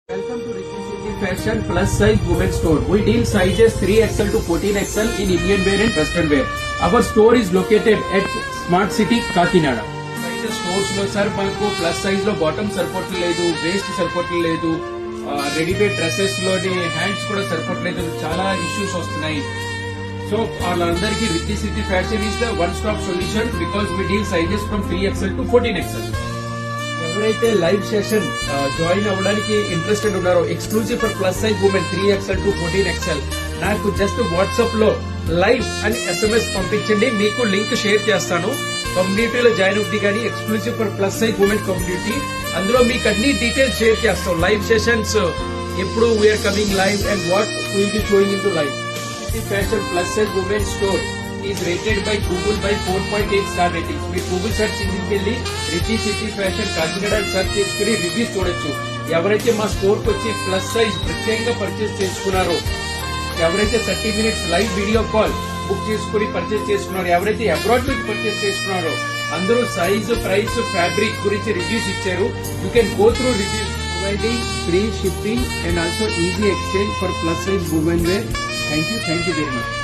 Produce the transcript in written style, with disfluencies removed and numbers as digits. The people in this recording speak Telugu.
Welcome to Ricky City Fashion Plus Size Women's Store. We deal sizes 3XL to 14XL in Indian wear and Western wear. Our store is located at Smart City, Kakinada. Stores లో సార్ మనకు ప్లస్ సైజ్ లో బాటమ్ సరిపోవట్లేదు, వేస్ట్ సరిపోవట్లేదు, రెడీమేడ్ డ్రెస్సెస్ లోని హ్యాండ్స్ కూడా సరిపోవట్లేదు, చాలా ఇష్యూస్ వస్తున్నాయి. సో వాళ్ళందరికీ Rikki city Fashion is the one stop solution because we deal sizes from 3XL to 14XL. ఎవరైతే లైవ్ సెషన్ జాయిన్ అవ్వడానికి ఇంట్రెస్టెడ్ ఉన్నారో exclusive for plus size women 3XL to 14XL నాకు జస్ట్ వాట్సాప్ లో లైవ్ అని SMS పంపించండి, మీకు లింక్ షేర్ చేస్తాను. కమ్యూనిటీలో జాయిన్ అవుతుంది కానీ exclusive for plus size women community, అందులో మీకు అన్ని డీటెయిల్స్ షేర్ చేస్తాం. లైవ్ సెషన్స్ ఎప్పుడు we're coming live and what will be showing in to live. Fashion plus size women store is rated by Google by 4.8 star ratings. మీరు గూగుల్ సెర్చ్ ఇంజిన్కి వెళ్ళి Ricky city fashion Kakinada search చేసుకుని రివ్యూస్ చూడొచ్చు. ఎవరైతే మా స్టోర్ కి వచ్చి ప్లస్ సైజ్ ప్రత్యేకంగా పర్చేస్ చేసుకున్నారో, ఎవరైతే 30 minutes live video call book చేసుకుని పర్చేస్ చేసుకున్నారో, ఎవరైతే అబ్రాడ్ నుంచి పర్చేస్ చేసుకున్నారో అందరూ సైజ్, ప్రైస్, ఫ్యాబ్రిక్ గురించి రివ్యూస్ ఇచ్చారు. You can go through reviews. Providing free shipping and also easy exchange for plus size women wear. Thank you very much.